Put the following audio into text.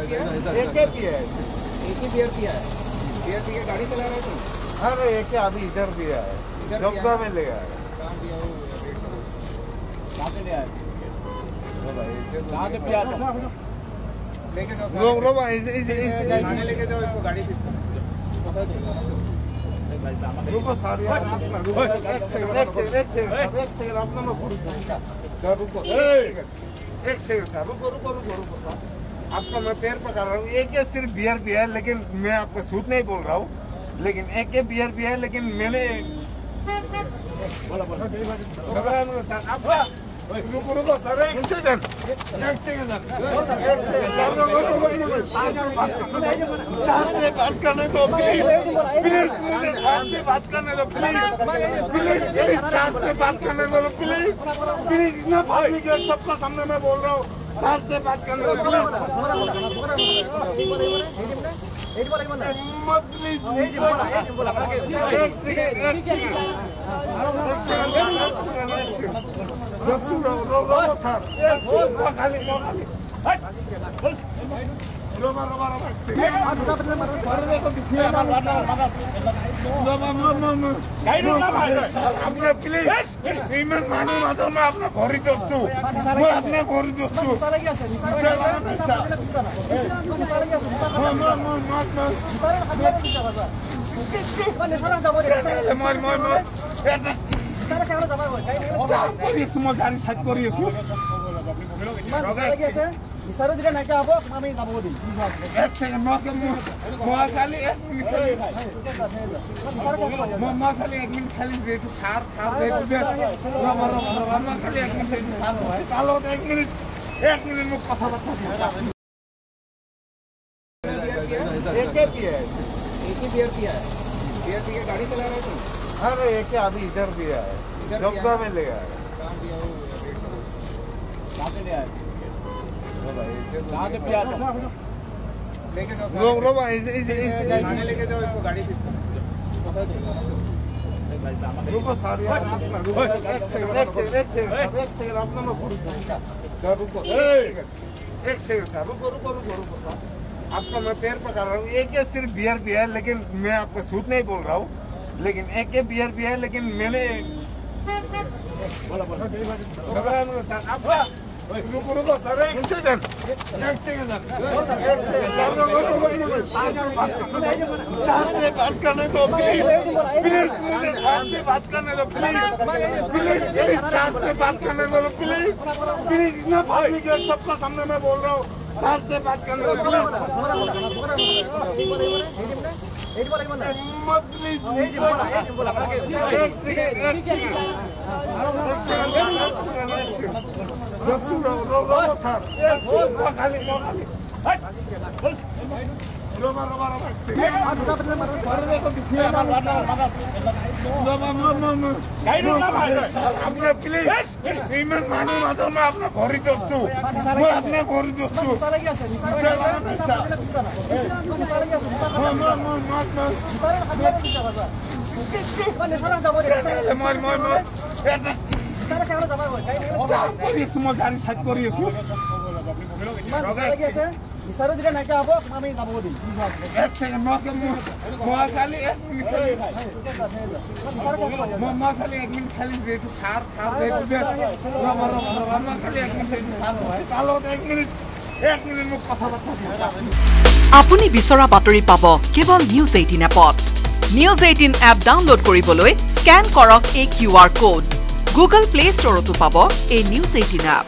एक ही बियर पिया है। बियर पी के गाड़ी चला रहा है तुम? अरे एक अभी इधर दिया है, डब्बा में ले आया। कहाँ दिया वो? कहाँ से ले आया? कहाँ से पिया? लेके जाओ थाने लेके जाओ इसको, गाड़ी फीस रुको सर यार, एक सेकंड अपना रुको एक सेकंड सर, रुको सर, आपका मैं पैर पकड़ रहा हूँ। एक सिर्फ बियर पिया है, लेकिन मैं आपको झूठ नहीं बोल रहा हूँ, लेकिन एक बियर पिया है, लेकिन मैंने रुको सर, एक सेकंड बात करने दो प्लीज, मुझे बात करने दो प्लीज, साथ से बात करने दो प्लीज, इतना पब्लिक है, सबका सामने मैं बोल रहा हूँ, साथ से बात करने दो प्लीज, आपने प्लीज इमेज मानी मात्र मैं अपना घरी दर्छु, मैं अपना घरी दर्छु মই গাড়ী সাইড কৰি আছো। এক সেকেন্ড মই খালি 1 মিনিট খালি যেহেতু সার খালি 1 মিনিট কালো 1 মিনিট মোক কথা বার্তা एक ही बियर पिया है। बियर पी के गाड़ी चला रहा है तुम? अरे एक अभी इधर दिया है, डब्बा में ले आया। कहाँ दिया वो? कहाँ से ले आया? कहाँ से पिया? लेके जाओ थाने लेके जाओ इसको, गाड़ी फीस रुको सर यार, एक सेकंड अपना रुको एक सेकंड सर, रुको सर, आपका मैं पैर पकड़ रहा हूँ। एक सिर्फ बियर पिया है, लेकिन मैं आपको झूठ नहीं बोल रहा हूँ, लेकिन एक बियर पिया है, लेकिन मैंने रुको सर, एक सेकंड बात करने दो प्लीज, मुझे बात करने दो प्लीज, साथ से बात करने दो प्लीज, इतना पब्लिक है, सबका सामने मैं बोल रहा हूँ, साथ से बात करने दो प्लीज, आपने प्लीज इमेज मानी मात्र मैं अपना घरी दर्छु, मैं अपना घरी दर्छु মই গাড়ী সাইড কৰি আছো। এক সেকেন্ড মই খালি 1 মিনিট খালি যেহেতু সার খালি 1 মিনিট কালো 1 মিনিট মোক কথা বার্তা আপুনি বিচৰা বাতৰি পাব কেৱল নিউজ 18 এপত। নিউজ 18 এপ ডাউনলোড কৰিবলৈ স্ক্যান কৰক এই QR কোড। গুগল প্লে ষ্টৰতো পাব এই নিউজ 18 এপ।